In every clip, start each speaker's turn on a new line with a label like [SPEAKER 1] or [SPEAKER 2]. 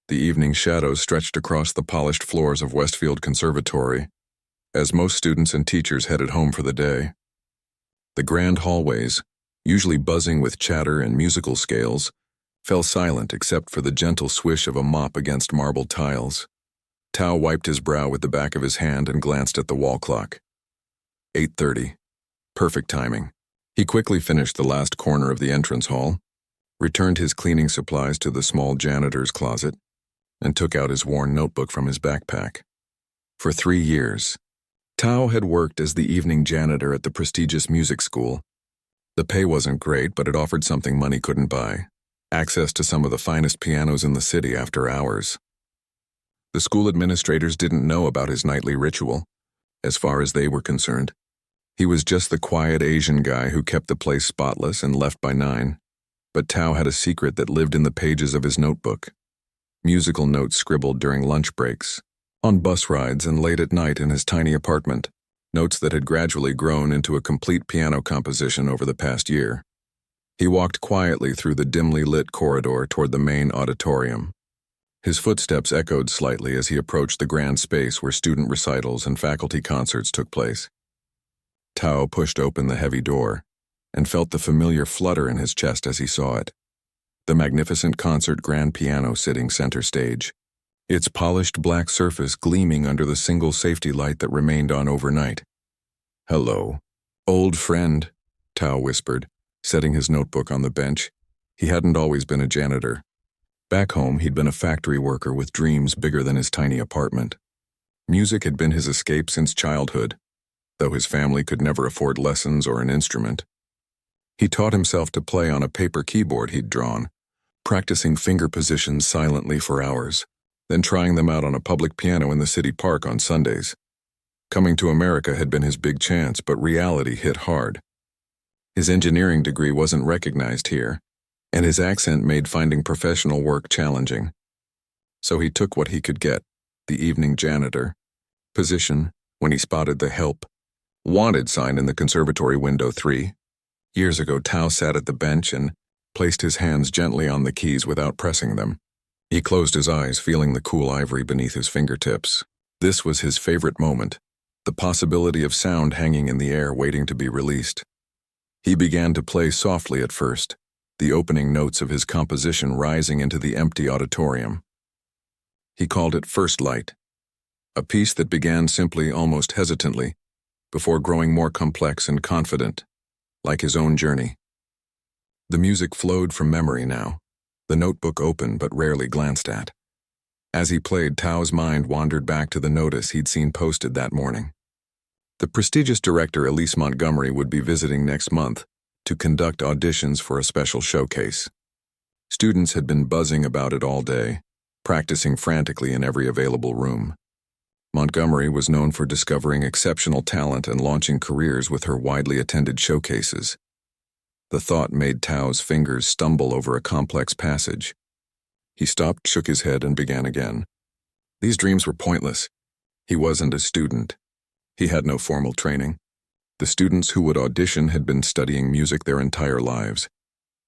[SPEAKER 1] The evening shadows stretched across the polished floors of Westfield Conservatory as most students and teachers headed home for the day. The grand hallways, usually buzzing with chatter and musical scales, fell silent except for the gentle swish of a mop against marble tiles. Tao wiped his brow with the back of his hand and glanced at the wall clock. 8:30. Perfect timing. He quickly finished the last corner of the entrance hall, returned his cleaning supplies to the small janitor's closet, and took out his worn notebook from his backpack. For 3 years, Tao had worked as the evening janitor at the prestigious music school. The pay wasn't great, but it offered something money couldn't buy: access to some of the finest pianos in the city after hours. The school administrators didn't know about his nightly ritual, as far as they were concerned. He was just the quiet Asian guy who kept the place spotless and left by 9. But Tao had a secret that lived in the pages of his notebook. Musical notes scribbled during lunch breaks, on bus rides, and late at night in his tiny apartment. Notes that had gradually grown into a complete piano composition over the past year. He walked quietly through the dimly lit corridor toward the main auditorium. His footsteps echoed slightly as he approached the grand space where student recitals and faculty concerts took place. Tao pushed open the heavy door and felt the familiar flutter in his chest as he saw it. The magnificent concert grand piano sitting center stage, its polished black surface gleaming under the single safety light that remained on overnight. "Hello, old friend," Tao whispered, setting his notebook on the bench. He hadn't always been a janitor. Back home, he'd been a factory worker with dreams bigger than his tiny apartment. Music had been his escape since childhood, though his family could never afford lessons or an instrument. He taught himself to play on a paper keyboard he'd drawn, practicing finger positions silently for hours, then trying them out on a public piano in the city park on Sundays. Coming to America had been his big chance, but reality hit hard. His engineering degree wasn't recognized here, and his accent made finding professional work challenging. So he took what he could get, the evening janitor position, when he spotted the "Help Wanted" sign in the conservatory window 3. Years ago, Tao sat at the bench and placed his hands gently on the keys without pressing them. He closed his eyes, feeling the cool ivory beneath his fingertips. This was his favorite moment, the possibility of sound hanging in the air waiting to be released. He began to play softly at first, the opening notes of his composition rising into the empty auditorium. He called it First Light, a piece that began simply, almost hesitantly, before growing more complex and confident, like his own journey. The music flowed from memory now, the notebook open but rarely glanced at. As he played, Tao's mind wandered back to the notice he'd seen posted that morning. The prestigious director Elise Montgomery would be visiting next month to conduct auditions for a special showcase. Students had been buzzing about it all day, practicing frantically in every available room. Montgomery was known for discovering exceptional talent and launching careers with her widely attended showcases. The thought made Tao's fingers stumble over a complex passage. He stopped, shook his head, and began again. These dreams were pointless. He wasn't a student. He had no formal training. The students who would audition had been studying music their entire lives.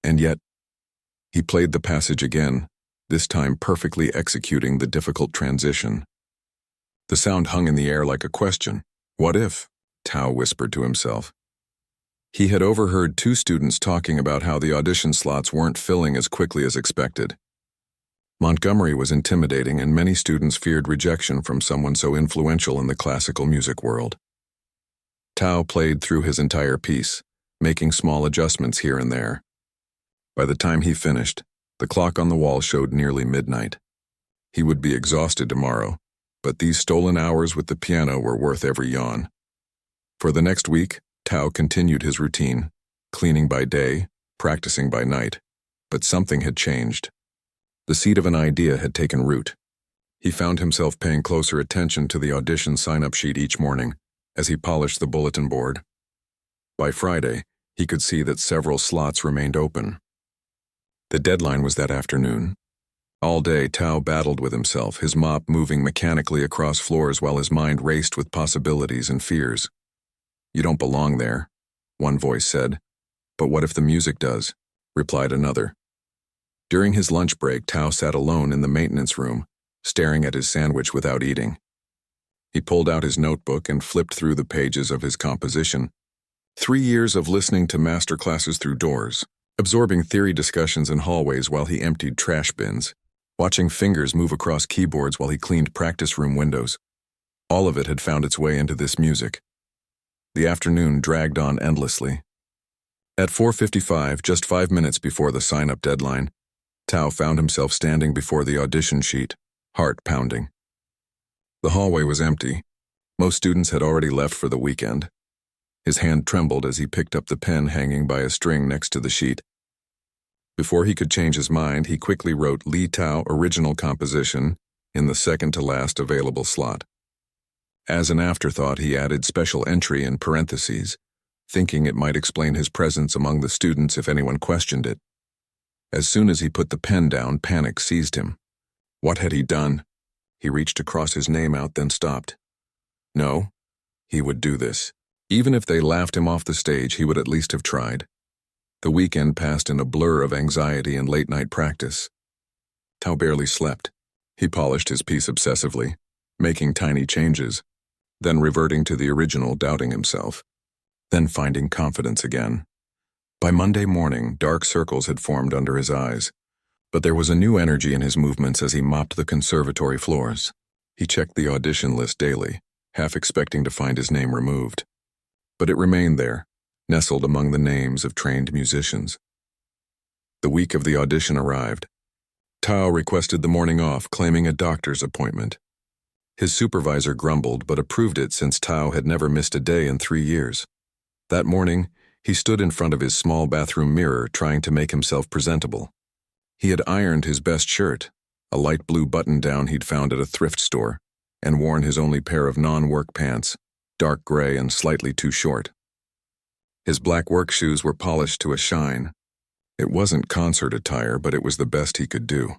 [SPEAKER 1] And yet, he played the passage again, this time perfectly executing the difficult transition. The sound hung in the air like a question. What if? Tao whispered to himself. He had overheard 2 students talking about how the audition slots weren't filling as quickly as expected. Montgomery was intimidating, and many students feared rejection from someone so influential in the classical music world. Tao played through his entire piece, making small adjustments here and there. By the time he finished, the clock on the wall showed nearly midnight. He would be exhausted tomorrow, but these stolen hours with the piano were worth every yawn. For the next week, Tao continued his routine, cleaning by day, practicing by night. But something had changed. The seed of an idea had taken root. He found himself paying closer attention to the audition sign-up sheet each morning as he polished the bulletin board. By Friday, he could see that several slots remained open. The deadline was that afternoon. All day, Tao battled with himself, his mop moving mechanically across floors while his mind raced with possibilities and fears. "You don't belong there," one voice said. "But what if the music does?" replied another. During his lunch break, Tao sat alone in the maintenance room, staring at his sandwich without eating. He pulled out his notebook and flipped through the pages of his composition. 3 years of listening to master classes through doors, absorbing theory discussions in hallways while he emptied trash bins, watching fingers move across keyboards while he cleaned practice room windows. All of it had found its way into this music. The afternoon dragged on endlessly. At 4:55, just 5 minutes before the sign-up deadline, Tao found himself standing before the audition sheet, heart pounding. The hallway was empty. Most students had already left for the weekend. His hand trembled as he picked up the pen hanging by a string next to the sheet. Before he could change his mind, he quickly wrote Li Tao original composition in the second-to-last available slot. As an afterthought, he added special entry in parentheses, thinking it might explain his presence among the students if anyone questioned it. As soon as he put the pen down, panic seized him. What had he done? He reached to cross his name out, then stopped. No, he would do this. Even if they laughed him off the stage, he would at least have tried. The weekend passed in a blur of anxiety and late-night practice. Tao barely slept. He polished his piece obsessively, making tiny changes, then reverting to the original, doubting himself, then finding confidence again. By Monday morning, dark circles had formed under his eyes, but there was a new energy in his movements as he mopped the conservatory floors. He checked the audition list daily, half expecting to find his name removed. But it remained there, nestled among the names of trained musicians. The week of the audition arrived. Tao requested the morning off, claiming a doctor's appointment. His supervisor grumbled but approved it since Tao had never missed a day in 3 years. That morning, he stood in front of his small bathroom mirror trying to make himself presentable. He had ironed his best shirt, a light blue button-down he'd found at a thrift store, and worn his only pair of non-work pants, dark gray and slightly too short. His black work shoes were polished to a shine. It wasn't concert attire, but it was the best he could do.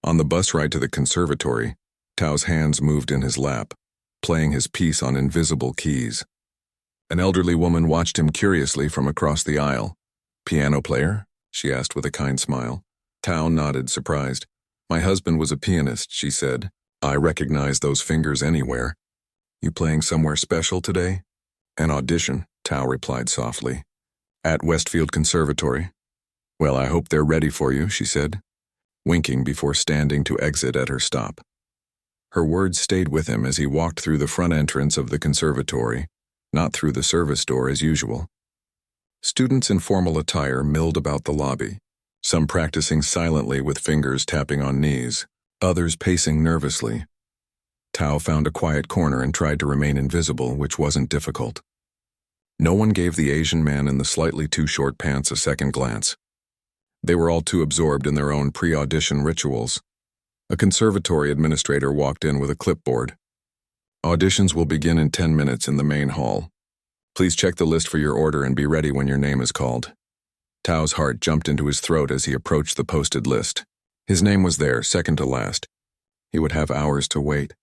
[SPEAKER 1] On the bus ride to the conservatory, Tao's hands moved in his lap, playing his piece on invisible keys. An elderly woman watched him curiously from across the aisle. "Piano player?" she asked with a kind smile. Tao nodded, surprised. "My husband was a pianist," she said. "I recognize those fingers anywhere." "You playing somewhere special today?" "An audition," Tao replied softly. "At Westfield Conservatory." "Well, I hope they're ready for you," she said, winking before standing to exit at her stop. Her words stayed with him as he walked through the front entrance of the conservatory, not through the service door as usual. Students in formal attire milled about the lobby, some practicing silently with fingers tapping on knees, others pacing nervously. Tao found a quiet corner and tried to remain invisible, which wasn't difficult. No one gave the Asian man in the slightly too short pants a second glance. They were all too absorbed in their own pre-audition rituals. A conservatory administrator walked in with a clipboard. "Auditions will begin in 10 minutes in the main hall. Please check the list for your order and be ready when your name is called." Tao's heart jumped into his throat as he approached the posted list. His name was there, second to last. He would have hours to wait,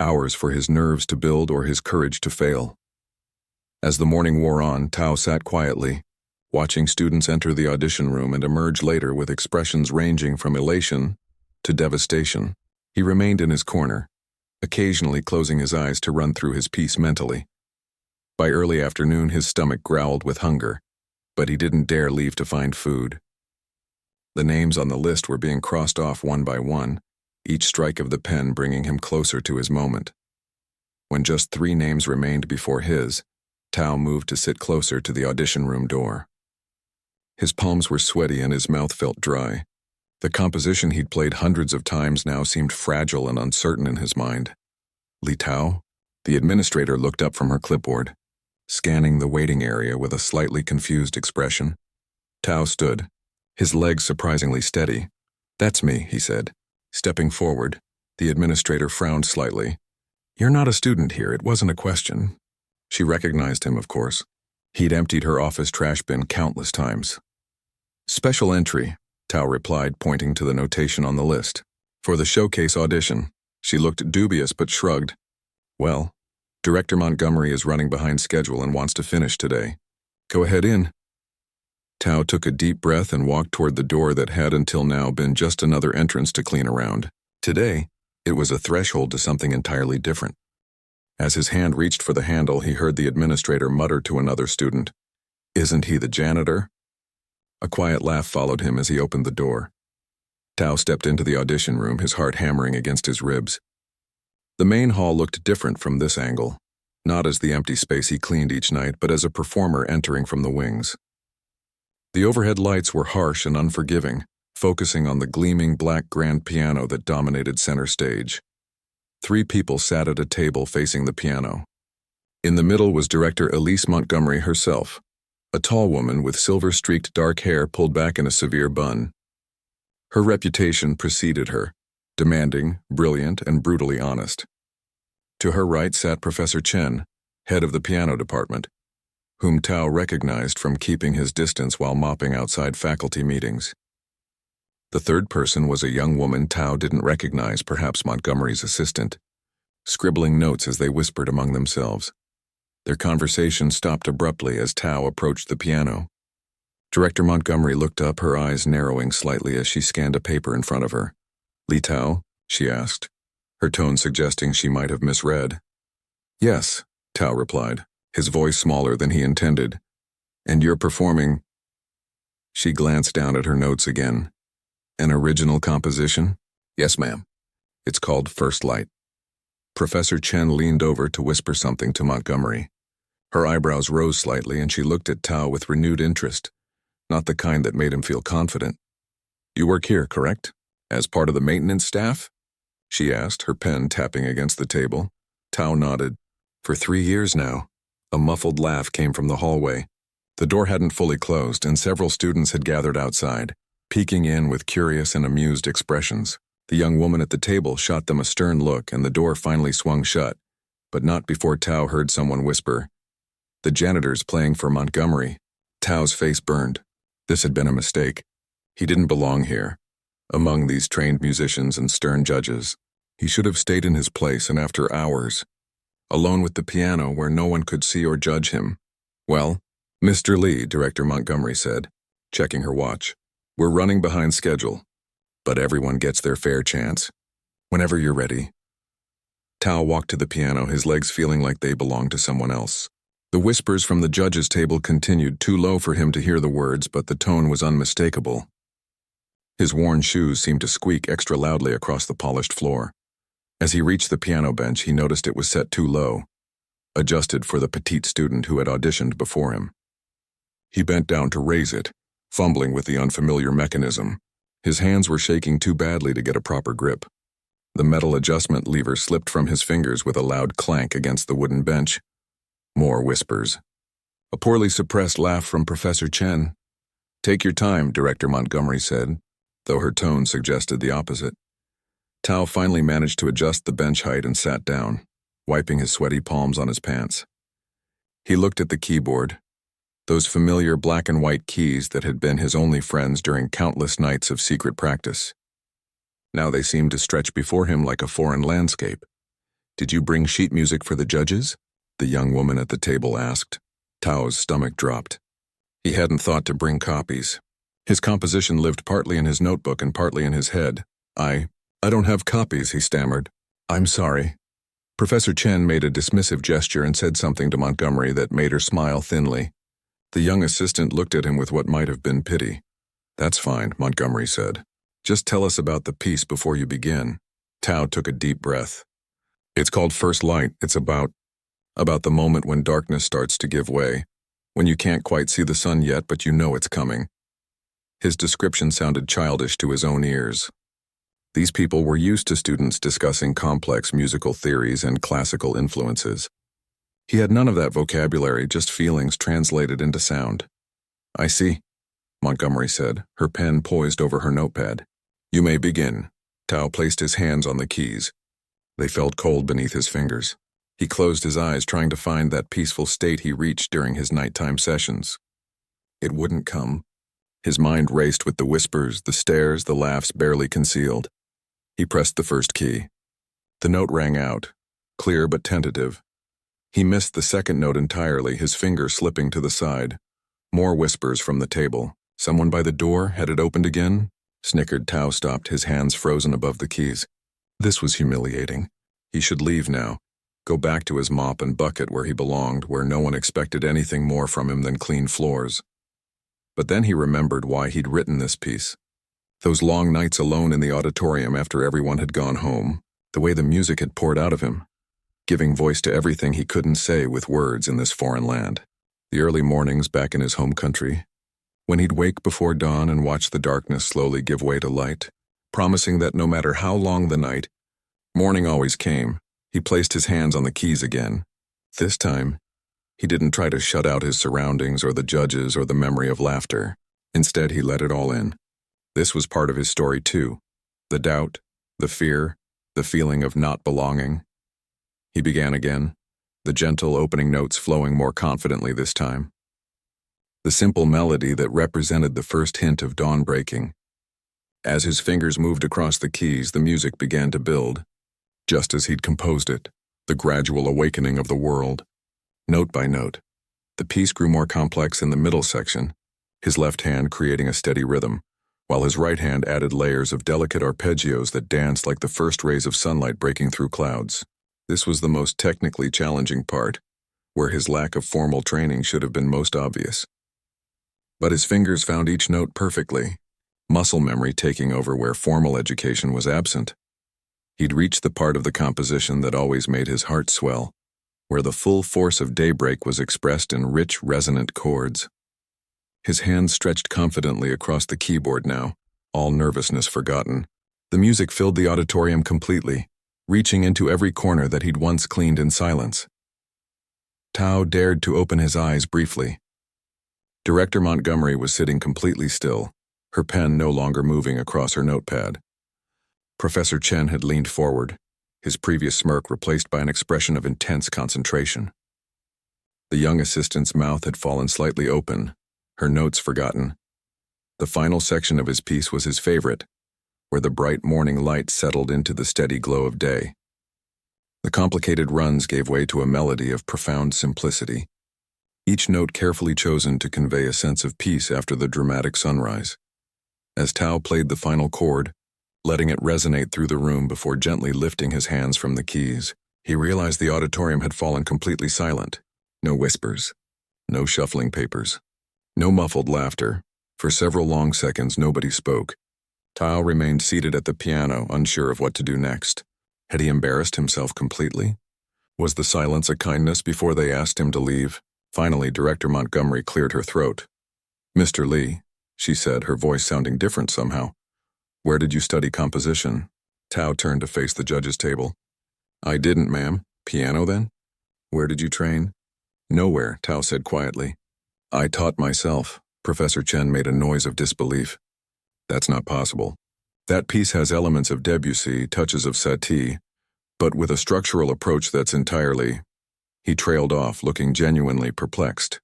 [SPEAKER 1] hours for his nerves to build or his courage to fail. As the morning wore on, Tao sat quietly, watching students enter the audition room and emerge later with expressions ranging from elation to devastation. He remained in his corner, occasionally closing his eyes to run through his piece mentally. By early afternoon, his stomach growled with hunger, but he didn't dare leave to find food. The names on the list were being crossed off one by one, each strike of the pen bringing him closer to his moment. When just 3 names remained before his, Tao moved to sit closer to the audition room door. His palms were sweaty and his mouth felt dry. The composition he'd played hundreds of times now seemed fragile and uncertain in his mind. "Li Tao?" The administrator looked up from her clipboard, scanning the waiting area with a slightly confused expression. Tao stood, his legs surprisingly steady. "That's me," he said. Stepping forward, the administrator frowned slightly. "You're not a student here, it wasn't a question." She recognized him, of course. He'd emptied her office trash bin countless times. "Special entry," Tao replied, pointing to the notation on the list. "For the showcase audition." She looked dubious but shrugged. "Well, Director Montgomery is running behind schedule and wants to finish today. Go ahead in." Tao took a deep breath and walked toward the door that had until now been just another entrance to clean around. Today, it was a threshold to something entirely different. As his hand reached for the handle, he heard the administrator mutter to another student, "Isn't he the janitor?" A quiet laugh followed him as he opened the door. Tao stepped into the audition room, his heart hammering against his ribs. The main hall looked different from this angle, not as the empty space he cleaned each night, but as a performer entering from the wings. The overhead lights were harsh and unforgiving, focusing on the gleaming black grand piano that dominated center stage. 3 people sat at a table facing the piano. In the middle was director Elise Montgomery herself, a tall woman with silver-streaked dark hair pulled back in a severe bun. Her reputation preceded her, demanding, brilliant, and brutally honest. To her right sat Professor Chen, head of the piano department, whom Tao recognized from keeping his distance while mopping outside faculty meetings. The third person was a young woman Tao didn't recognize, perhaps Montgomery's assistant, scribbling notes as they whispered among themselves. Their conversation stopped abruptly as Tao approached the piano. Director Montgomery looked up, her eyes narrowing slightly as she scanned a paper in front of her. "Li Tao?" she asked, her tone suggesting she might have misread. "Yes," Tao replied, his voice smaller than he intended. "And you're performing—" She glanced down at her notes again. "An original composition?" "Yes, ma'am. It's called First Light." Professor Chen leaned over to whisper something to Montgomery. Her eyebrows rose slightly and she looked at Tao with renewed interest, not the kind that made him feel confident. "You work here, correct? As part of the maintenance staff?" she asked, her pen tapping against the table. Tao nodded. "For 3 years now." A muffled laugh came from the hallway. The door hadn't fully closed and several students had gathered outside, peeking in with curious and amused expressions. The young woman at the table shot them a stern look and the door finally swung shut, but not before Tao heard someone whisper, "The janitor's playing for Montgomery." Tao's face burned. This had been a mistake. He didn't belong here, among these trained musicians and stern judges. He should have stayed in his place, and after hours, alone with the piano where no one could see or judge him. "Well, Mr. Lee," Director Montgomery said, checking her watch, "we're running behind schedule, but everyone gets their fair chance. Whenever you're ready." Tao walked to the piano, his legs feeling like they belonged to someone else. The whispers from the judges' table continued, too low for him to hear the words, but the tone was unmistakable. His worn shoes seemed to squeak extra loudly across the polished floor. As he reached the piano bench, he noticed it was set too low, adjusted for the petite student who had auditioned before him. He bent down to raise it, fumbling with the unfamiliar mechanism. His hands were shaking too badly to get a proper grip. The metal adjustment lever slipped from his fingers with a loud clank against the wooden bench. More whispers. A poorly suppressed laugh from Professor Chen. "Take your time," Director Montgomery said, though her tone suggested the opposite. Tao finally managed to adjust the bench height and sat down, wiping his sweaty palms on his pants. He looked at the keyboard, those familiar black and white keys that had been his only friends during countless nights of secret practice. Now they seemed to stretch before him like a foreign landscape. "Did you bring sheet music for the judges?" the young woman at the table asked. Tao's stomach dropped. He hadn't thought to bring copies. His composition lived partly in his notebook and partly in his head. I don't have copies," he stammered. "I'm sorry." Professor Chen made a dismissive gesture and said something to Montgomery that made her smile thinly. The young assistant looked at him with what might have been pity. "That's fine," Montgomery said. "Just tell us about the piece before you begin." Tao took a deep breath. "It's called First Light. It's about the moment when darkness starts to give way, when you can't quite see the sun yet, but you know it's coming." His description sounded childish to his own ears. These people were used to students discussing complex musical theories and classical influences. He had none of that vocabulary, just feelings translated into sound. "I see," Montgomery said, her pen poised over her notepad. "You may begin." Tao placed his hands on the keys. They felt cold beneath his fingers. He closed his eyes, trying to find that peaceful state he reached during his nighttime sessions. It wouldn't come. His mind raced with the whispers, the stares, the laughs barely concealed. He pressed the first key. The note rang out, clear but tentative. He missed the second note entirely, his finger slipping to the side. More whispers from the table. Someone by the door? Had it opened again? Snickered. Tao stopped, his hands frozen above the keys. This was humiliating. He should leave now. Go back to his mop and bucket where he belonged, where no one expected anything more from him than clean floors. But then he remembered why he'd written this piece. Those long nights alone in the auditorium after everyone had gone home, the way the music had poured out of him, giving voice to everything he couldn't say with words in this foreign land. The early mornings back in his home country, when he'd wake before dawn and watch the darkness slowly give way to light, promising that no matter how long the night, morning always came. He placed his hands on the keys again. This time, he didn't try to shut out his surroundings or the judges or the memory of laughter. Instead, he let it all in. This was part of his story too. The doubt, the fear, the feeling of not belonging. He began again, the gentle opening notes flowing more confidently this time. The simple melody that represented the first hint of dawn breaking. As his fingers moved across the keys, the music began to build. Just as he'd composed it, the gradual awakening of the world. Note by note, the piece grew more complex in the middle section, his left hand creating a steady rhythm, while his right hand added layers of delicate arpeggios that danced like the first rays of sunlight breaking through clouds. This was the most technically challenging part, where his lack of formal training should have been most obvious. But his fingers found each note perfectly, muscle memory taking over where formal education was absent. He'd reached the part of the composition that always made his heart swell, where the full force of daybreak was expressed in rich, resonant chords. His hands stretched confidently across the keyboard now, all nervousness forgotten. The music filled the auditorium completely, reaching into every corner that he'd once cleaned in silence. Tao dared to open his eyes briefly. Director Montgomery was sitting completely still, her pen no longer moving across her notepad. Professor Chen had leaned forward, his previous smirk replaced by an expression of intense concentration. The young assistant's mouth had fallen slightly open, her notes forgotten. The final section of his piece was his favorite, where the bright morning light settled into the steady glow of day. The complicated runs gave way to a melody of profound simplicity, each note carefully chosen to convey a sense of peace after the dramatic sunrise. As Tao played the final chord, letting it resonate through the room before gently lifting his hands from the keys, he realized the auditorium had fallen completely silent. No whispers, no shuffling papers, no muffled laughter. For several long seconds, nobody spoke. Tao remained seated at the piano, unsure of what to do next. Had he embarrassed himself completely? Was the silence a kindness before they asked him to leave? Finally, Director Montgomery cleared her throat. "Mr. Lee," she said, her voice sounding different somehow. "Where did you study composition?" Tao turned to face the judge's table. "I didn't, ma'am. Piano, then? Where did you train?" "Nowhere," Tao said quietly. "I taught myself." Professor Chen made a noise of disbelief. "That's not possible. That piece has elements of Debussy, touches of Satie, but with a structural approach that's entirely—" He trailed off, looking genuinely perplexed.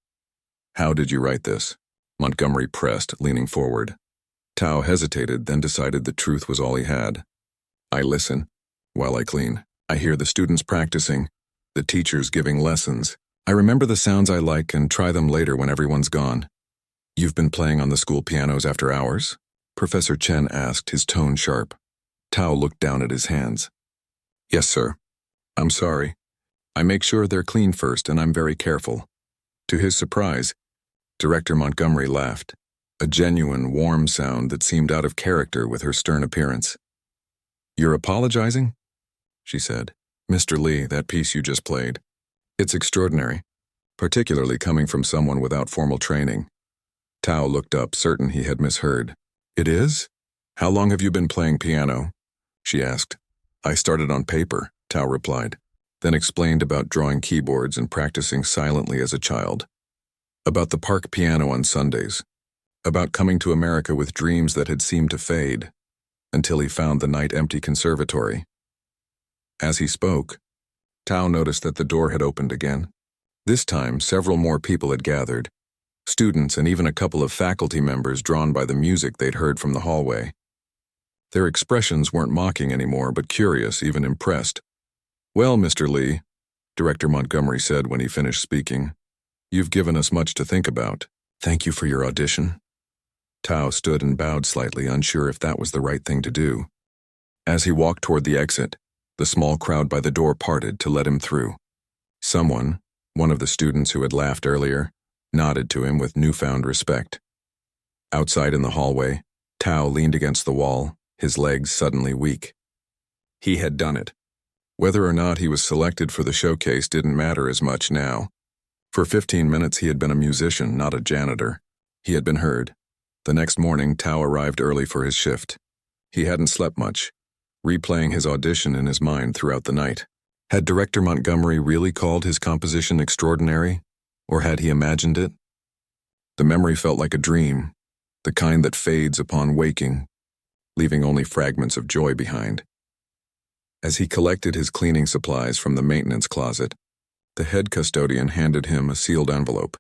[SPEAKER 1] "How did you write this?" Montgomery pressed, leaning forward. Tao hesitated, then decided the truth was all he had. "I listen while I clean. I hear the students practicing, the teachers giving lessons. I remember the sounds I like and try them later when everyone's gone." "You've been playing on the school pianos after hours?" Professor Chen asked, his tone sharp. Tao looked down at his hands. "Yes, sir. I'm sorry. I make sure they're clean first, and I'm very careful." To his surprise, Director Montgomery laughed, a genuine, warm sound that seemed out of character with her stern appearance. "You're apologizing?" she said. "Mr. Lee, that piece you just played. It's extraordinary, particularly coming from someone without formal training." Tao looked up, certain he had misheard. "It is? How long have you been playing piano?" she asked. "I started on paper," Tao replied, then explained about drawing keyboards and practicing silently as a child. About the park piano on Sundays. About coming to America with dreams that had seemed to fade, until he found the night-empty conservatory. As he spoke, Tao noticed that the door had opened again. This time, several more people had gathered, students and even a couple of faculty members drawn by the music they'd heard from the hallway. Their expressions weren't mocking anymore, but curious, even impressed. "Well, Mr. Lee," Director Montgomery said when he finished speaking, "you've given us much to think about." Thank you for your audition. Tao stood and bowed slightly, unsure if that was the right thing to do. As he walked toward the exit, the small crowd by the door parted to let him through. Someone, one of the students who had laughed earlier, nodded to him with newfound respect. Outside in the hallway, Tao leaned against the wall, his legs suddenly weak. He had done it. Whether or not he was selected for the showcase didn't matter as much now. For 15 minutes he had been a musician, not a janitor. He had been heard. The next morning, Tao arrived early for his shift. He hadn't slept much, replaying his audition in his mind throughout the night. Had Director Montgomery really called his composition extraordinary, or had he imagined it? The memory felt like a dream, the kind that fades upon waking, leaving only fragments of joy behind. As he collected his cleaning supplies from the maintenance closet, the head custodian handed him a sealed envelope.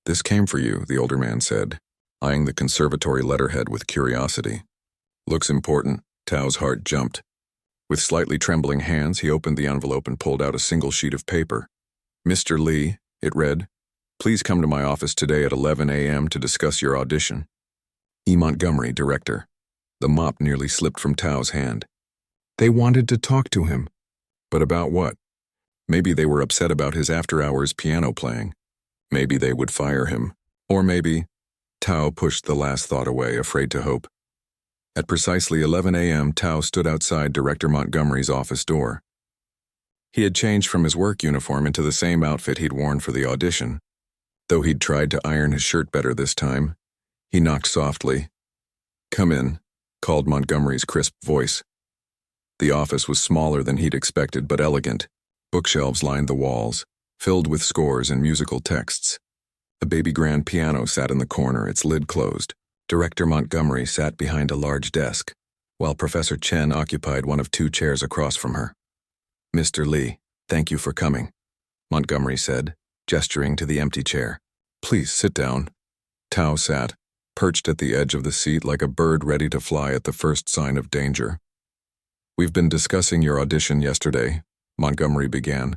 [SPEAKER 1] "This came for you," the older man said, eyeing the conservatory letterhead with curiosity. "Looks important." Tao's heart jumped. With slightly trembling hands, he opened the envelope and pulled out a single sheet of paper. "Mr. Lee," it read, "please come to my office today at 11 a.m. to discuss your audition. E. Montgomery, director." The mop nearly slipped from Tao's hand. They wanted to talk to him. But about what? Maybe they were upset about his after-hours piano playing. Maybe they would fire him. Or maybe... Tao pushed the last thought away, afraid to hope. At precisely 11 a.m., Tao stood outside Director Montgomery's office door. He had changed from his work uniform into the same outfit he'd worn for the audition. Though he'd tried to iron his shirt better this time, he knocked softly. "Come in," called Montgomery's crisp voice. The office was smaller than he'd expected, but elegant. Bookshelves lined the walls, filled with scores and musical texts. A baby grand piano sat in the corner, its lid closed. Director Montgomery sat behind a large desk, while Professor Chen occupied one of two chairs across from her. "Mr. Lee, thank you for coming," Montgomery said, gesturing to the empty chair. "Please sit down." Tao sat, perched at the edge of the seat like a bird ready to fly at the first sign of danger. "We've been discussing your audition yesterday," Montgomery began,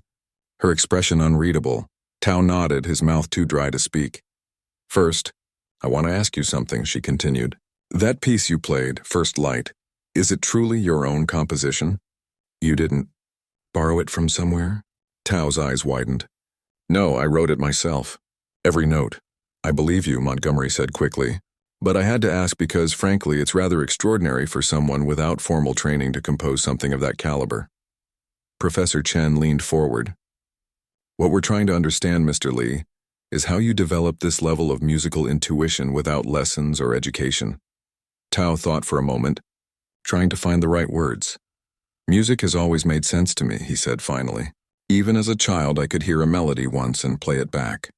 [SPEAKER 1] her expression unreadable. Tao nodded, his mouth too dry to speak. "First, I want to ask you something," she continued. "That piece you played, First Light, is it truly your own composition? You didn't borrow it from somewhere?" Tao's eyes widened. "No, I wrote it myself. Every note." "I believe you," Montgomery said quickly. "But I had to ask because, frankly, it's rather extraordinary for someone without formal training to compose something of that caliber." Professor Chen leaned forward. "What we're trying to understand, Mr. Lee, is how you develop this level of musical intuition without lessons or education." Tao thought for a moment, trying to find the right words. "Music has always made sense to me," he said finally. "Even as a child, I could hear a melody once and play it back.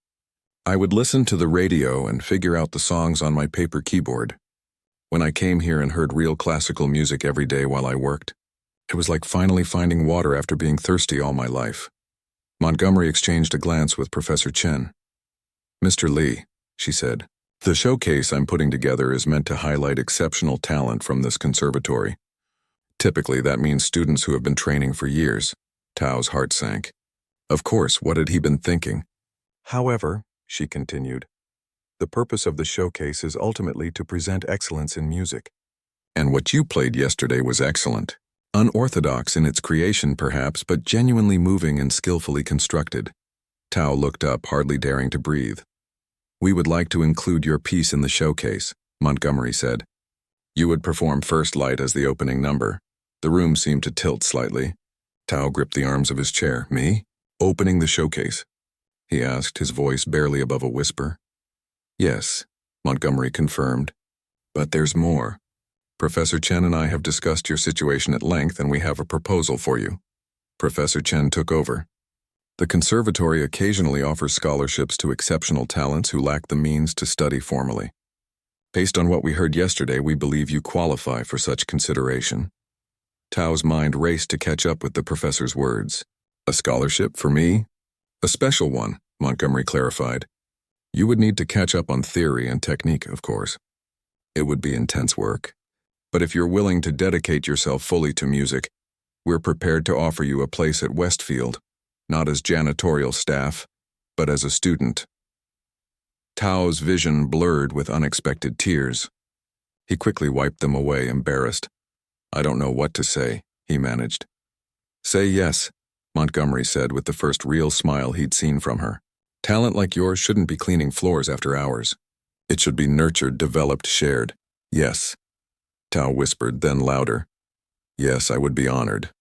[SPEAKER 1] I would listen to the radio and figure out the songs on my paper keyboard. When I came here and heard real classical music every day while I worked, it was like finally finding water after being thirsty all my life." Montgomery exchanged a glance with Professor Chen. "Mr. Lee," she said, "the showcase I'm putting together is meant to highlight exceptional talent from this conservatory. Typically, that means students who have been training for years." Tao's heart sank. Of course, what had he been thinking? "However," she continued, "the purpose of the showcase is ultimately to present excellence in music. And what you played yesterday was excellent. Unorthodox in its creation, perhaps, but genuinely moving and skillfully constructed." Tao looked up, hardly daring to breathe. "We would like to include your piece in the showcase," Montgomery said. "You would perform First Light as the opening number." The room seemed to tilt slightly. Tao gripped the arms of his chair. "Me? Opening the showcase?" he asked, his voice barely above a whisper. "Yes," Montgomery confirmed. "But there's more. Professor Chen and I have discussed your situation at length, and we have a proposal for you." Professor Chen took over. "The conservatory occasionally offers scholarships to exceptional talents who lack the means to study formally. Based on what we heard yesterday, we believe you qualify for such consideration." Tao's mind raced to catch up with the professor's words. "A scholarship for me?" "A special one," Montgomery clarified. "You would need to catch up on theory and technique, of course. It would be intense work. But if you're willing to dedicate yourself fully to music, we're prepared to offer you a place at Westfield, not as janitorial staff, but as a student." Tao's vision blurred with unexpected tears. He quickly wiped them away, embarrassed. "I don't know what to say," he managed. "Say yes," Montgomery said with the first real smile he'd seen from her. "Talent like yours shouldn't be cleaning floors after hours. It should be nurtured, developed, shared. Yes." Tao whispered, then louder. "Yes, I would be honored."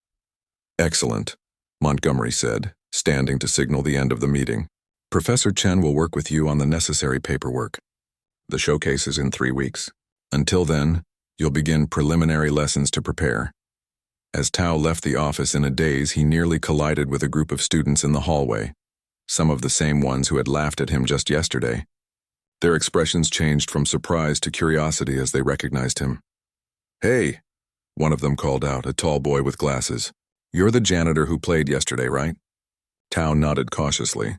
[SPEAKER 1] "Excellent," Montgomery said, standing to signal the end of the meeting. "Professor Chen will work with you on the necessary paperwork. The showcase is in 3 weeks. Until then, you'll begin preliminary lessons to prepare." As Tao left the office in a daze, he nearly collided with a group of students in the hallway, some of the same ones who had laughed at him just yesterday. Their expressions changed from surprise to curiosity as they recognized him. "Hey," one of them called out, a tall boy with glasses. "You're the janitor who played yesterday, right?" Tao nodded cautiously.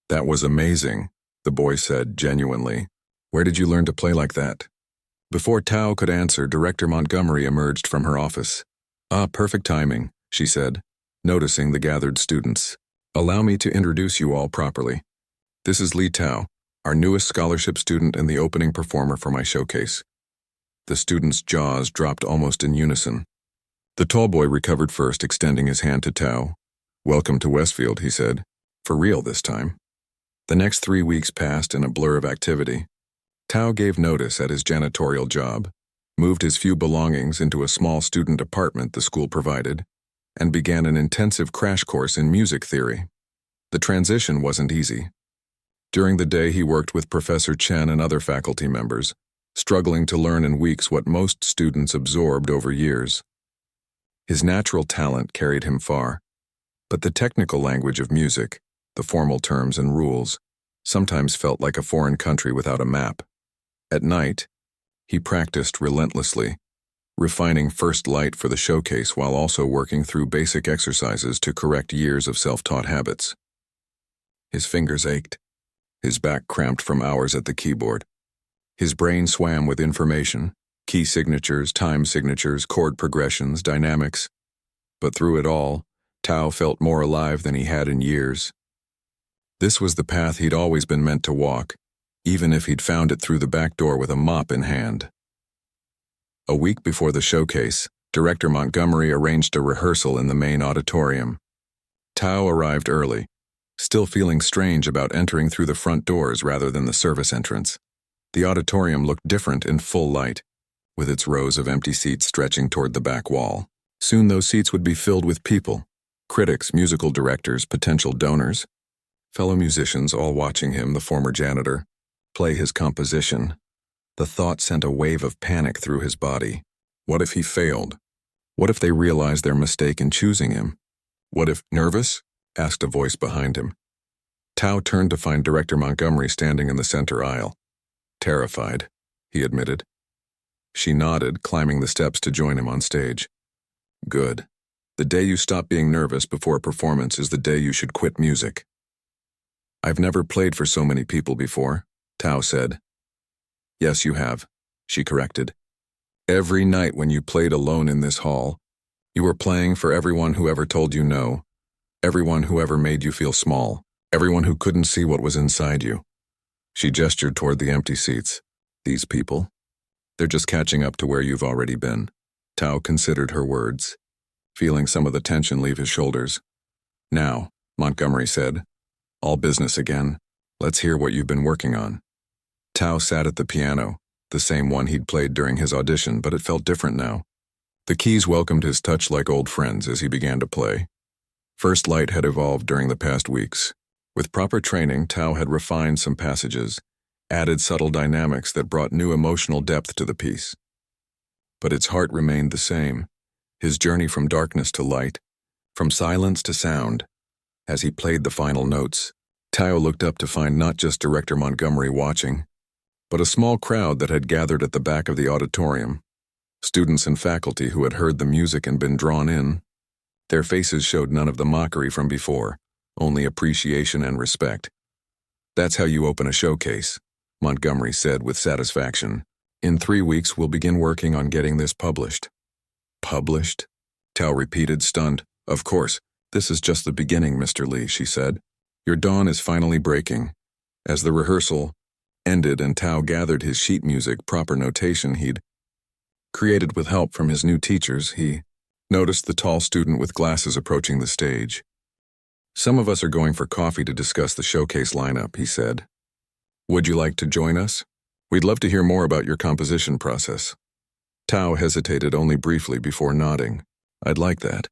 [SPEAKER 1] "That was amazing," the boy said genuinely. "Where did you learn to play like that?" Before Tao could answer, Director Montgomery emerged from her office. "Ah, perfect timing," she said, noticing the gathered students. "Allow me to introduce you all properly. This is Li Tao, our newest scholarship student and the opening performer for my showcase." The students' jaws dropped almost in unison. The tall boy recovered first, extending his hand to Tao. "Welcome to Westfield," he said. "For real this time." The next 3 weeks passed in a blur of activity. Tao gave notice at his janitorial job, moved his few belongings into a small student apartment the school provided, and began an intensive crash course in music theory. The transition wasn't easy. During the day, he worked with Professor Chen and other faculty members, struggling to learn in weeks what most students absorbed over years. His natural talent carried him far, but the technical language of music, the formal terms and rules, sometimes felt like a foreign country without a map. At night, he practiced relentlessly, refining first light for the showcase while also working through basic exercises to correct years of self-taught habits. His fingers ached, his back cramped from hours at the keyboard. His brain swam with information, key signatures, time signatures, chord progressions, dynamics. But through it all, Tao felt more alive than he had in years. This was the path he'd always been meant to walk, even if he'd found it through the back door with a mop in hand. A week before the showcase, Director Montgomery arranged a rehearsal in the main auditorium. Tao arrived early, still feeling strange about entering through the front doors rather than the service entrance. The auditorium looked different in full light, with its rows of empty seats stretching toward the back wall. Soon those seats would be filled with people, critics, musical directors, potential donors, fellow musicians all watching him, the former janitor, play his composition. The thought sent a wave of panic through his body. What if he failed? What if they realized their mistake in choosing him? What if— "Nervous?" asked a voice behind him. Tao turned to find Director Montgomery standing in the center aisle. "Terrified," he admitted. She nodded, climbing the steps to join him on stage. "Good. The day you stop being nervous before a performance is the day you should quit music." "I've never played for so many people before," Tao said. "Yes, you have," she corrected. "Every night when you played alone in this hall, you were playing for everyone who ever told you no, everyone who ever made you feel small, everyone who couldn't see what was inside you." She gestured toward the empty seats. "These people? They're just catching up to where you've already been." Tao considered her words, feeling some of the tension leave his shoulders. "Now," Montgomery said, "all business again. Let's hear what you've been working on." Tao sat at the piano, the same one he'd played during his audition, but it felt different now. The keys welcomed his touch like old friends as he began to play. First Light had evolved during the past weeks. With proper training, Tao had refined some passages, added subtle dynamics that brought new emotional depth to the piece. But its heart remained the same, his journey from darkness to light, from silence to sound. As he played the final notes, Tao looked up to find not just Director Montgomery watching, but a small crowd that had gathered at the back of the auditorium. Students and faculty who had heard the music and been drawn in. Their faces showed none of the mockery from before, only appreciation and respect. "That's how you open a showcase," Montgomery said with satisfaction. "In 3 weeks, we'll begin working on getting this published." "Published?" Tao repeated, stunned. "Of course, this is just the beginning, Mr. Lee," she said. "Your dawn is finally breaking. As the rehearsal, ended and Tao gathered his sheet music proper notation he'd created with help from his new teachers, he noticed the tall student with glasses approaching the stage. "Some of us are going for coffee to discuss the showcase lineup," he said. "Would you like to join us? We'd love to hear more about your composition process." Tao hesitated only briefly before nodding. "I'd like that."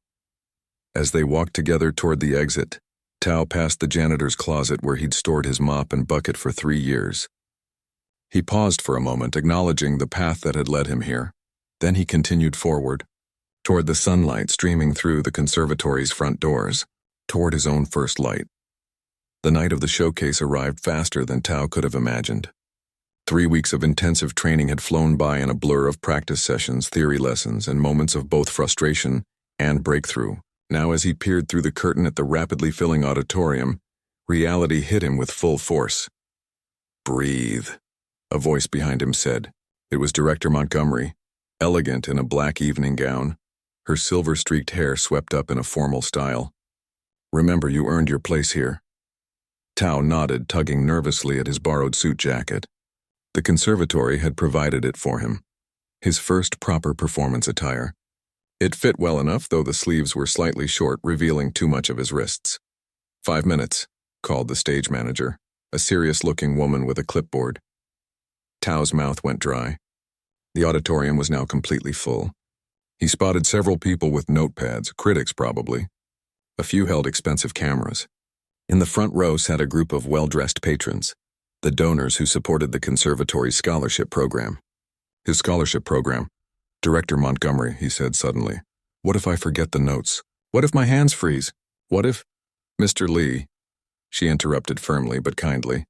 [SPEAKER 1] As they walked together toward the exit, Tao passed the janitor's closet where he'd stored his mop and bucket for 3 years. He paused for a moment, acknowledging the path that had led him here. Then he continued forward, toward the sunlight streaming through the conservatory's front doors, toward his own first light. The night of the showcase arrived faster than Tao could have imagined. 3 weeks of intensive training had flown by in a blur of practice sessions, theory lessons, and moments of both frustration and breakthrough. Now, as he peered through the curtain at the rapidly filling auditorium, reality hit him with full force. "Breathe," a voice behind him said. It was Director Montgomery, elegant in a black evening gown, her silver-streaked hair swept up in a formal style. "Remember, you earned your place here." Tao nodded, tugging nervously at his borrowed suit jacket. The conservatory had provided it for him. His first proper performance attire. It fit well enough, though the sleeves were slightly short, revealing too much of his wrists. 5 minutes, called the stage manager, a serious-looking woman with a clipboard. Tao's mouth went dry. The auditorium was now completely full. He spotted several people with notepads, critics probably. A few held expensive cameras. In the front row sat a group of well-dressed patrons, the donors who supported the conservatory's scholarship program. "His scholarship program. Director Montgomery," he said suddenly. "What if I forget the notes? What if my hands freeze? What if—" "Mr. Lee," she interrupted firmly but kindly.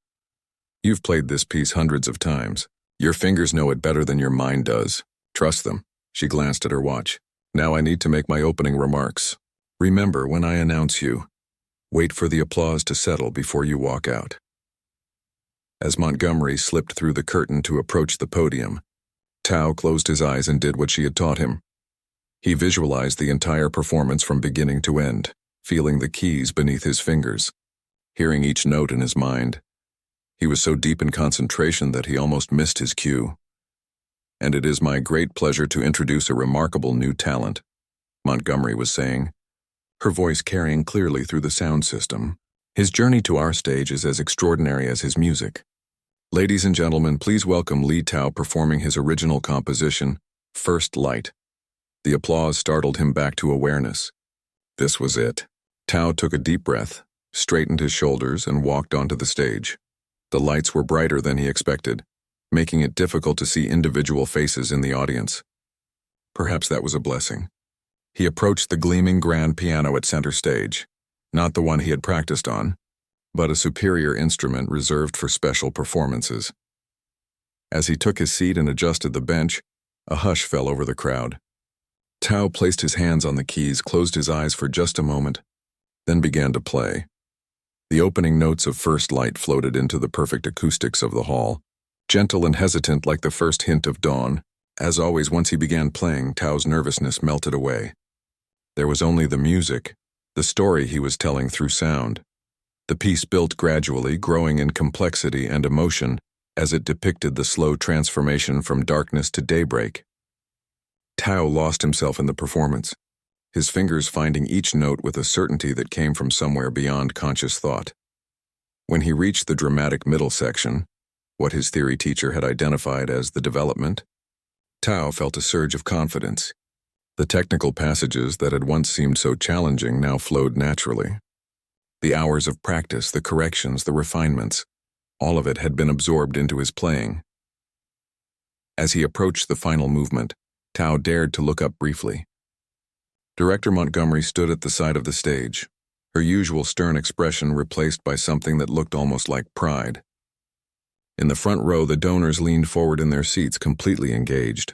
[SPEAKER 1] "You've played this piece hundreds of times. Your fingers know it better than your mind does. Trust them." She glanced at her watch. "Now I need to make my opening remarks. Remember, when I announce you, wait for the applause to settle before you walk out." As Montgomery slipped through the curtain to approach the podium, Tao closed his eyes and did what she had taught him. He visualized the entire performance from beginning to end, feeling the keys beneath his fingers, hearing each note in his mind. He was so deep in concentration that he almost missed his cue. "And it is my great pleasure to introduce a remarkable new talent," Montgomery was saying, her voice carrying clearly through the sound system. "His journey to our stage is as extraordinary as his music. Ladies and gentlemen, please welcome Lee Tao performing his original composition, First Light." The applause startled him back to awareness. This was it. Tao took a deep breath, straightened his shoulders, and walked onto the stage. The lights were brighter than he expected, making it difficult to see individual faces in the audience. Perhaps that was a blessing. He approached the gleaming grand piano at center stage, not the one he had practiced on, but a superior instrument reserved for special performances. As he took his seat and adjusted the bench, a hush fell over the crowd. Tao placed his hands on the keys, closed his eyes for just a moment, then began to play. The opening notes of First Light floated into the perfect acoustics of the hall, gentle and hesitant like the first hint of dawn. As always, once he began playing, Tao's nervousness melted away. There was only the music, the story he was telling through sound. The piece built gradually, growing in complexity and emotion as it depicted the slow transformation from darkness to daybreak. Tao lost himself in the performance, his fingers finding each note with a certainty that came from somewhere beyond conscious thought. When he reached the dramatic middle section, what his theory teacher had identified as the development, Tao felt a surge of confidence. The technical passages that had once seemed so challenging now flowed naturally. The hours of practice, the corrections, the refinements, all of it had been absorbed into his playing. As he approached the final movement, Tao dared to look up briefly. Director Montgomery stood at the side of the stage, her usual stern expression replaced by something that looked almost like pride. In the front row, the donors leaned forward in their seats, completely engaged.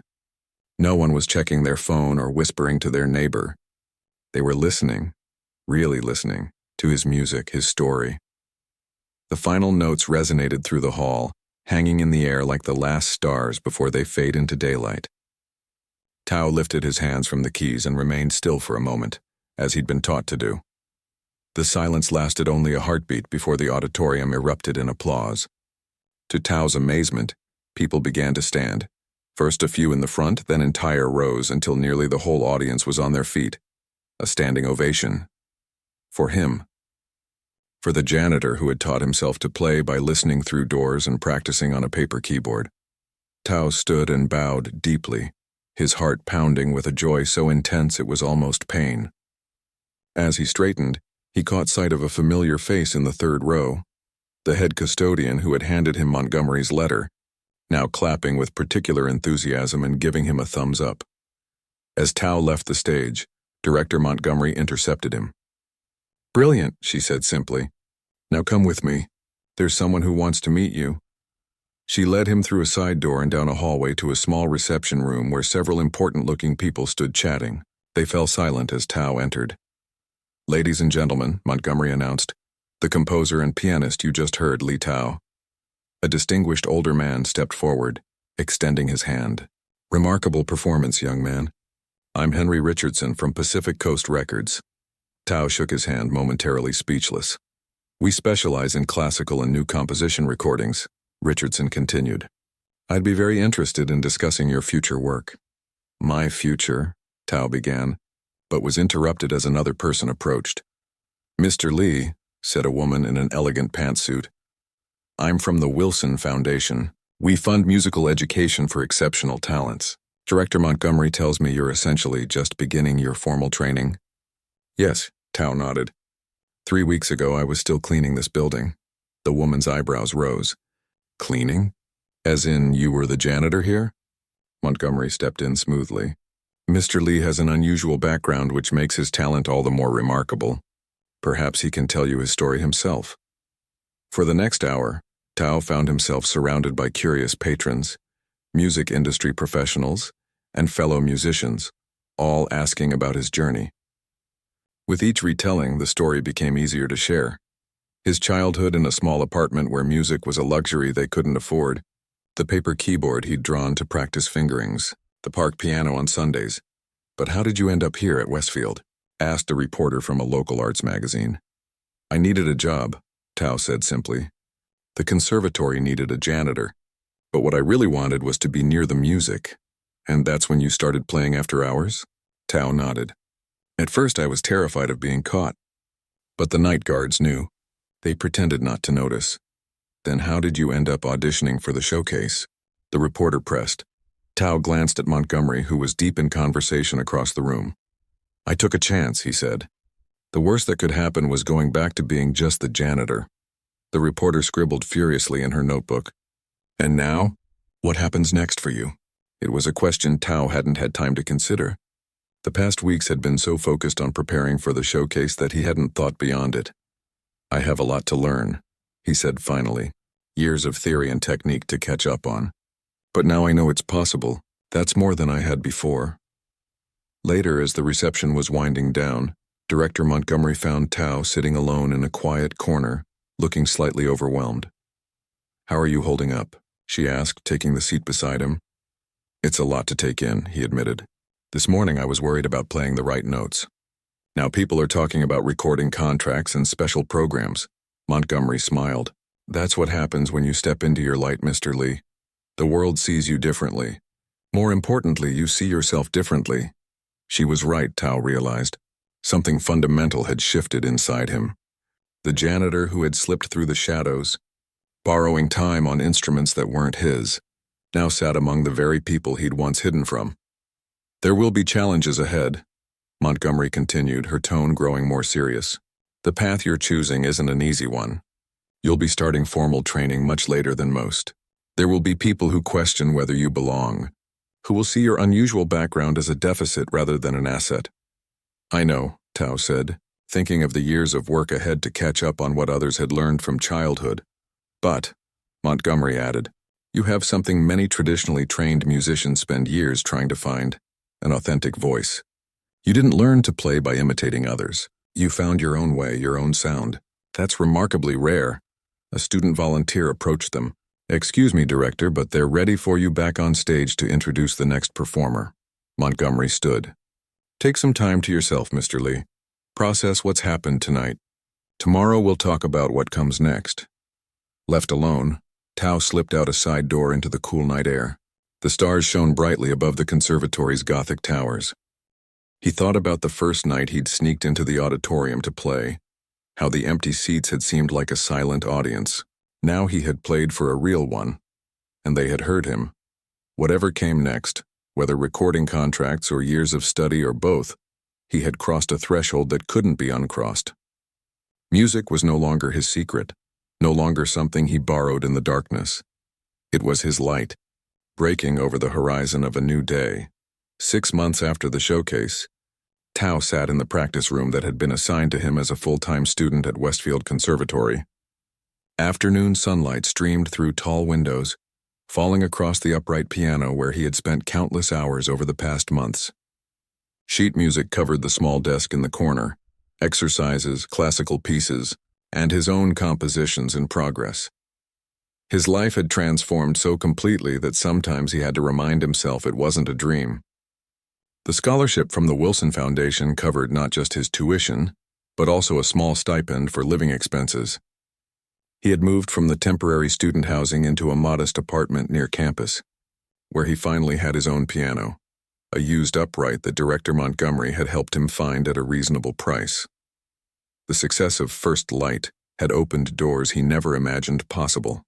[SPEAKER 1] No one was checking their phone or whispering to their neighbor. They were listening, really listening, to his music, his story. The final notes resonated through the hall, hanging in the air like the last stars before they fade into daylight. Tao lifted his hands from the keys and remained still for a moment, as he'd been taught to do. The silence lasted only a heartbeat before the auditorium erupted in applause. To Tao's amazement, people began to stand. First a few in the front, then entire rows until nearly the whole audience was on their feet. A standing ovation. For him. For the janitor who had taught himself to play by listening through doors and practicing on a paper keyboard. Tao stood and bowed deeply, his heart pounding with a joy so intense it was almost pain. As he straightened, he caught sight of a familiar face in the third row, the head custodian who had handed him Montgomery's letter, now clapping with particular enthusiasm and giving him a thumbs up. As Tao left the stage, Director Montgomery intercepted him. "Brilliant," she said simply. "Now come with me. There's someone who wants to meet you." She led him through a side door and down a hallway to a small reception room where several important-looking people stood chatting. They fell silent as Tao entered. "Ladies and gentlemen," Montgomery announced, "the composer and pianist you just heard, Li Tao." A distinguished older man stepped forward, extending his hand. "Remarkable performance, young man. I'm Henry Richardson from Pacific Coast Records." Tao shook his hand, momentarily speechless. "We specialize in classical and new composition recordings," Richardson continued. "I'd be very interested in discussing your future work." "My future," Tao began, but was interrupted as another person approached. "Mr. Lee," said a woman in an elegant pantsuit, "I'm from the Wilson Foundation. We fund musical education for exceptional talents. Director Montgomery tells me you're essentially just beginning your formal training." "Yes," Tao nodded. 3 weeks ago I was still cleaning this building." The woman's eyebrows rose. "Cleaning? As in you were the janitor here?" Montgomery stepped in smoothly. "Mr. Lee has an unusual background which makes his talent all the more remarkable. Perhaps he can tell you his story himself." For the next hour, Tao found himself surrounded by curious patrons, music industry professionals, and fellow musicians, all asking about his journey. With each retelling, the story became easier to share. His childhood in a small apartment where music was a luxury they couldn't afford, the paper keyboard he'd drawn to practice fingerings, the park piano on Sundays. "But how did you end up here at Westfield?" asked a reporter from a local arts magazine. "I needed a job," Tao said simply. "The conservatory needed a janitor. But what I really wanted was to be near the music." "And that's when you started playing after hours?" Tao nodded. "At first I was terrified of being caught. But the night guards knew. They pretended not to notice." "Then how did you end up auditioning for the showcase?" the reporter pressed. Tao glanced at Montgomery, who was deep in conversation across the room. "I took a chance," he said. "The worst that could happen was going back to being just the janitor." The reporter scribbled furiously in her notebook. "And now? What happens next for you?" It was a question Tao hadn't had time to consider. The past weeks had been so focused on preparing for the showcase that he hadn't thought beyond it. "I have a lot to learn," he said finally. "Years of theory and technique to catch up on. But now I know it's possible. That's more than I had before." Later, as the reception was winding down, Director Montgomery found Tao sitting alone in a quiet corner, looking slightly overwhelmed. "How are you holding up?" she asked, taking the seat beside him. "It's a lot to take in," he admitted. "This morning I was worried about playing the right notes. Now people are talking about recording contracts and special programs." Montgomery smiled. "That's what happens when you step into your light, Mr. Lee. The world sees you differently. More importantly, you see yourself differently." She was right, Tao realized. Something fundamental had shifted inside him. The janitor who had slipped through the shadows, borrowing time on instruments that weren't his, now sat among the very people he'd once hidden from. "There will be challenges ahead," Montgomery continued, her tone growing more serious. "The path you're choosing isn't an easy one. You'll be starting formal training much later than most. There will be people who question whether you belong, who will see your unusual background as a deficit rather than an asset." "I know," Tao said, thinking of the years of work ahead to catch up on what others had learned from childhood. "But," Montgomery added, "you have something many traditionally trained musicians spend years trying to find, an authentic voice. You didn't learn to play by imitating others. You found your own way, your own sound. That's remarkably rare." A student volunteer approached them. "Excuse me, Director, but they're ready for you back on stage to introduce the next performer." Montgomery stood. "Take some time to yourself, Mr. Lee. Process what's happened tonight. Tomorrow we'll talk about what comes next." Left alone, Tao slipped out a side door into the cool night air. The stars shone brightly above the conservatory's Gothic towers. He thought about the first night he'd sneaked into the auditorium to play, how the empty seats had seemed like a silent audience. Now he had played for a real one, and they had heard him. Whatever came next, whether recording contracts or years of study or both, he had crossed a threshold that couldn't be uncrossed. Music was no longer his secret, no longer something he borrowed in the darkness. It was his light, breaking over the horizon of a new day. 6 months after the showcase, Tao sat in the practice room that had been assigned to him as a full-time student at Westfield Conservatory. Afternoon sunlight streamed through tall windows, falling across the upright piano where he had spent countless hours over the past months. Sheet music covered the small desk in the corner, exercises, classical pieces, and his own compositions in progress. His life had transformed so completely that sometimes he had to remind himself it wasn't a dream. The scholarship from the Wilson Foundation covered not just his tuition, but also a small stipend for living expenses. He had moved from the temporary student housing into a modest apartment near campus, where he finally had his own piano, a used upright that Director Montgomery had helped him find at a reasonable price. The success of First Light had opened doors he never imagined possible.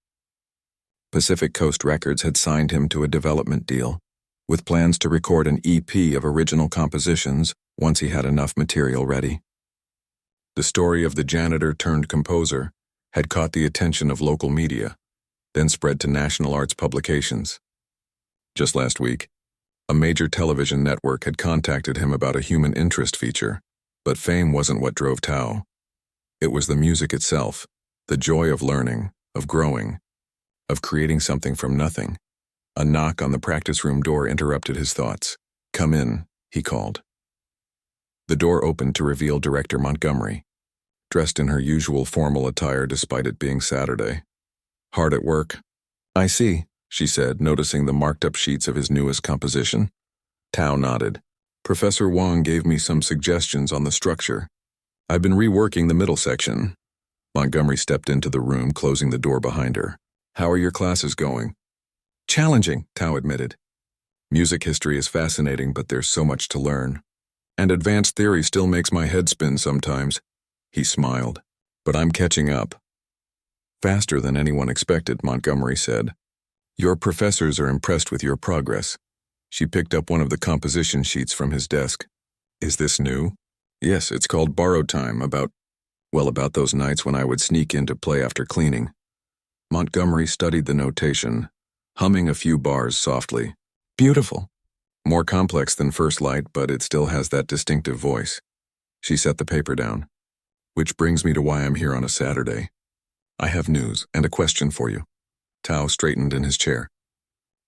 [SPEAKER 1] Pacific Coast Records had signed him to a development deal, with plans to record an EP of original compositions once he had enough material ready. The story of the janitor turned composer had caught the attention of local media, then spread to national arts publications. Just last week, a major television network had contacted him about a human interest feature, but fame wasn't what drove Tao. It was the music itself, the joy of learning, of growing, of creating something from nothing. A knock on the practice room door interrupted his thoughts. "Come in," he called. The door opened to reveal Director Montgomery, dressed in her usual formal attire despite it being Saturday. "Hard at work?" "I see," she said, noticing the marked-up sheets of his newest composition. Tao nodded. "Professor Wong gave me some suggestions on the structure. I've been reworking the middle section." Montgomery stepped into the room, closing the door behind her. "How are your classes going?" "Challenging," Tao admitted. "Music history is fascinating, but there's so much to learn. And advanced theory still makes my head spin sometimes." He smiled. "But I'm catching up." "Faster than anyone expected," Montgomery said. "Your professors are impressed with your progress." She picked up one of the composition sheets from his desk. "Is this new?" "Yes, it's called Borrowed Time, about those nights when I would sneak in to play after cleaning." Montgomery studied the notation, humming a few bars softly. "Beautiful. More complex than First Light, but it still has that distinctive voice." She set the paper down. "Which brings me to why I'm here on a Saturday. I have news and a question for you." Tao straightened in his chair.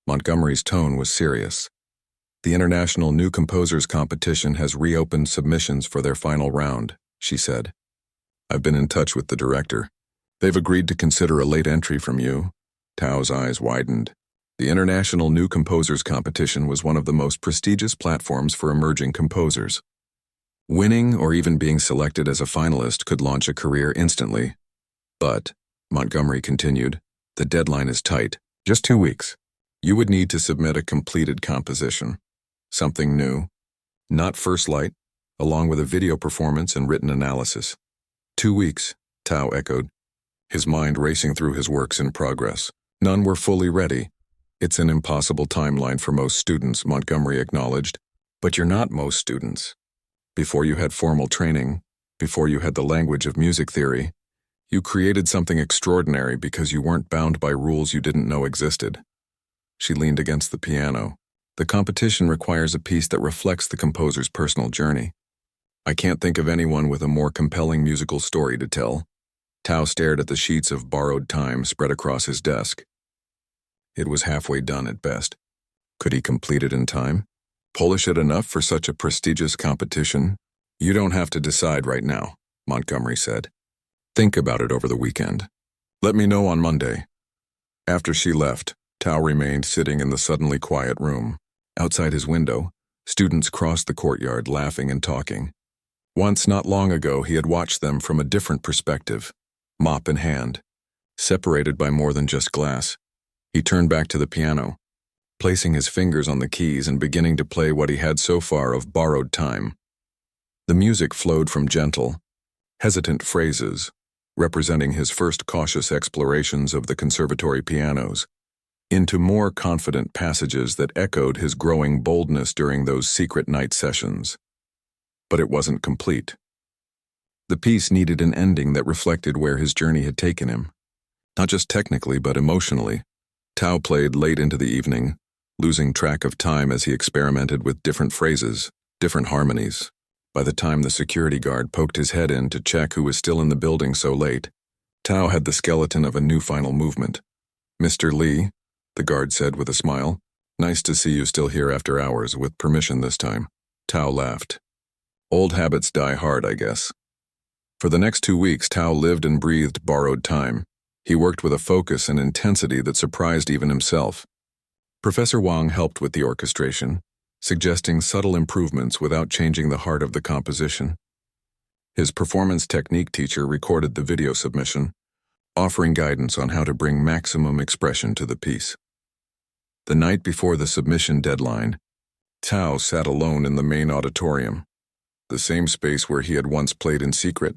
[SPEAKER 1] Montgomery's tone was serious. "The International New Composers Competition has reopened submissions for their final round," she said. "I've been in touch with the director. They've agreed to consider a late entry from you." Tao's eyes widened. The International New Composers Competition was one of the most prestigious platforms for emerging composers. Winning or even being selected as a finalist could launch a career instantly. "But," Montgomery continued, "the deadline is tight. Just 2 weeks. You would need to submit a completed composition. Something new. Not First Light, along with a video performance and written analysis." 2 weeks, Tao echoed, his mind racing through his works in progress. None were fully ready. "It's an impossible timeline for most students," Montgomery acknowledged. "But you're not most students. Before you had formal training, before you had the language of music theory, you created something extraordinary because you weren't bound by rules you didn't know existed." She leaned against the piano. "The competition requires a piece that reflects the composer's personal journey. I can't think of anyone with a more compelling musical story to tell." Tao stared at the sheets of Borrowed Time spread across his desk. It was halfway done at best. Could he complete it in time? Polish it enough for such a prestigious competition? "You don't have to decide right now," Montgomery said. "Think about it over the weekend. Let me know on Monday." After she left, Tao remained sitting in the suddenly quiet room. Outside his window, students crossed the courtyard laughing and talking. Once, not long ago, he had watched them from a different perspective, mop in hand, separated by more than just glass. He turned back to the piano, placing his fingers on the keys and beginning to play what he had so far of borrowed time. The music flowed from gentle, hesitant phrases, representing his first cautious explorations of the conservatory pianos, into more confident passages that echoed his growing boldness during those secret night sessions. But it wasn't complete. The piece needed an ending that reflected where his journey had taken him, not just technically but emotionally. Tao played late into the evening, losing track of time as he experimented with different phrases, different harmonies. By the time the security guard poked his head in to check who was still in the building so late, Tao had the skeleton of a new final movement. "Mr. Lee," the guard said with a smile. "Nice to see you still here after hours, with permission this time." Tao laughed. "Old habits die hard, I guess." For the next 2 weeks, Tao lived and breathed borrowed time. He worked with a focus and intensity that surprised even himself. Professor Wang helped with the orchestration, suggesting subtle improvements without changing the heart of the composition. His performance technique teacher recorded the video submission, offering guidance on how to bring maximum expression to the piece. The night before the submission deadline, Tao sat alone in the main auditorium, the same space where he had once played in secret,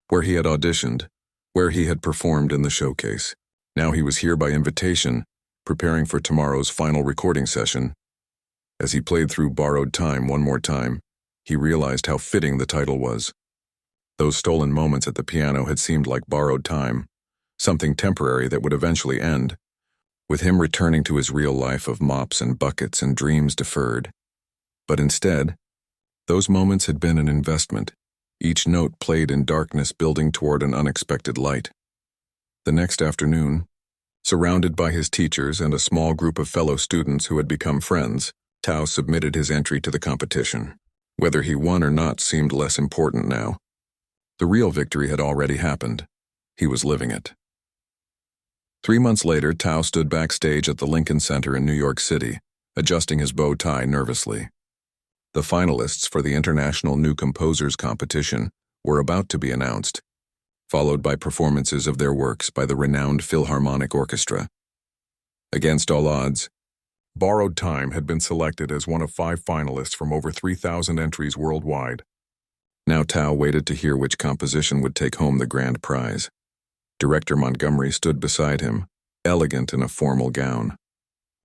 [SPEAKER 1] where he had auditioned, where he had performed in the showcase. Now he was here by invitation, preparing for tomorrow's final recording session. As he played through Borrowed Time one more time, he realized how fitting the title was. Those stolen moments at the piano had seemed like borrowed time, something temporary that would eventually end, with him returning to his real life of mops and buckets and dreams deferred. But instead, those moments had been an investment, each note played in darkness building toward an unexpected light. The next afternoon, surrounded by his teachers and a small group of fellow students who had become friends, Tao submitted his entry to the competition. Whether he won or not seemed less important now. The real victory had already happened. He was living it. 3 months later, Tao stood backstage at the Lincoln Center in New York City, adjusting his bow tie nervously. The finalists for the International New Composers Competition were about to be announced, followed by performances of their works by the renowned Philharmonic Orchestra. Against all odds, Borrowed Time had been selected as one of 5 finalists from over 3,000 entries worldwide. Now Tao waited to hear which composition would take home the grand prize. Director Montgomery stood beside him, elegant in a formal gown.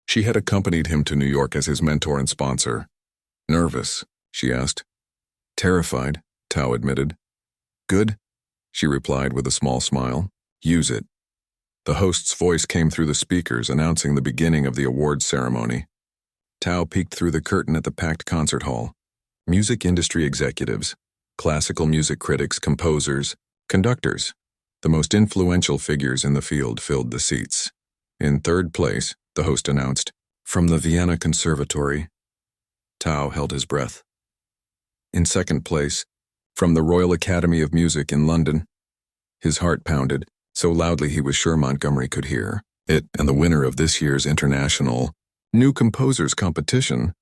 [SPEAKER 1] She had accompanied him to New York as his mentor and sponsor. "Nervous?" she asked. "Terrified," Tao admitted. "Good," she replied with a small smile. "Use it." The host's voice came through the speakers, announcing the beginning of the awards ceremony. Tao peeked through the curtain at the packed concert hall. Music industry executives, classical music critics, composers, conductors, the most influential figures in the field filled the seats. In third place, the host announced, "From the Vienna Conservatory." Tao held his breath. In second place, from the Royal Academy of Music in London. His heart pounded, so loudly he was sure Montgomery could hear it, and the winner of this year's International New Composers Competition,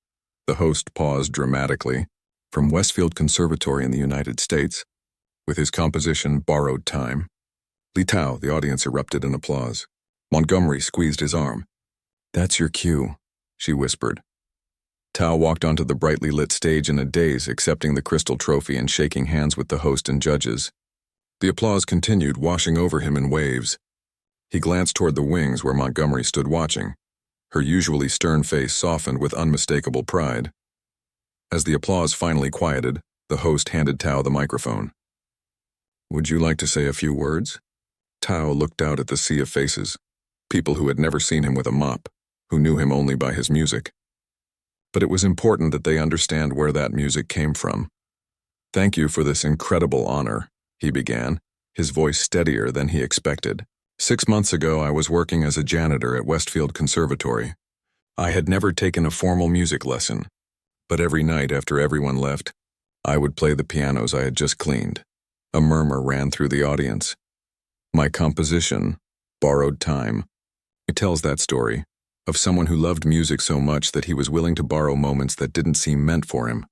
[SPEAKER 1] the host paused dramatically, from Westfield Conservatory in the United States, with his composition Borrowed Time. "Li Tao," the audience erupted in applause. Montgomery squeezed his arm. "That's your cue," she whispered. Tao walked onto the brightly lit stage in a daze, accepting the crystal trophy and shaking hands with the host and judges. The applause continued, washing over him in waves. He glanced toward the wings where Montgomery stood watching. Her usually stern face softened with unmistakable pride. As the applause finally quieted, the host handed Tao the microphone. "Would you like to say a few words?" Tao looked out at the sea of faces, people who had never seen him with a mop, who knew him only by his music. But it was important that they understand where that music came from. "Thank you for this incredible honor," he began, his voice steadier than he expected. 6 months ago, I was working as a janitor at Westfield Conservatory. I had never taken a formal music lesson, but every night after everyone left, I would play the pianos I had just cleaned. A murmur ran through the audience. My composition, Borrowed Time. It tells that story, of someone who loved music so much that he was willing to borrow moments that didn't seem meant for him.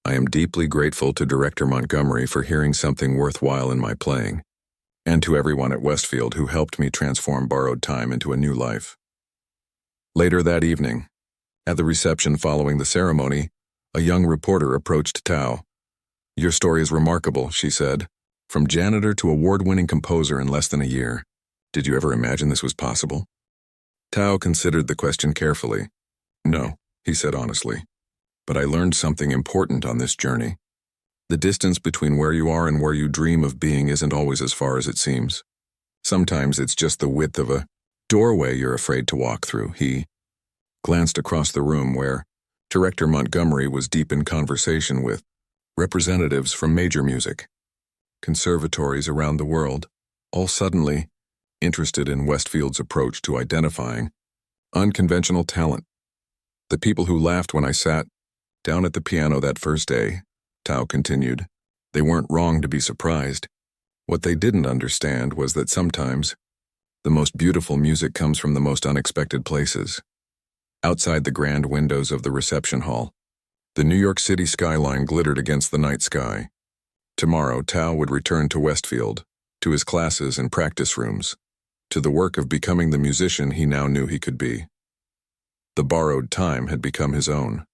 [SPEAKER 1] I am deeply grateful to Director Montgomery for hearing something worthwhile in my playing. and to everyone at Westfield who helped me transform borrowed time into a new life. Later that evening, at the reception following the ceremony, a young reporter approached Tao. "Your story is remarkable," she said. "From janitor to award-winning composer in less than a year. Did you ever imagine this was possible?" Tao considered the question carefully. "No," he said honestly. "But I learned something important on this journey. The distance between where you are and where you dream of being isn't always as far as it seems. Sometimes it's just the width of a doorway you're afraid to walk through." He glanced across the room where Director Montgomery was deep in conversation with representatives from major music conservatories around the world, all suddenly interested in Westfield's approach to identifying unconventional talent. "The people who laughed when I sat down at the piano that first day," Tao continued, "they weren't wrong to be surprised. What they didn't understand was that sometimes the most beautiful music comes from the most unexpected places." Outside the grand windows of the reception hall, the New York City skyline glittered against the night sky. Tomorrow, Tao would return to Westfield, to his classes and practice rooms, to the work of becoming the musician he now knew he could be. The borrowed time had become his own.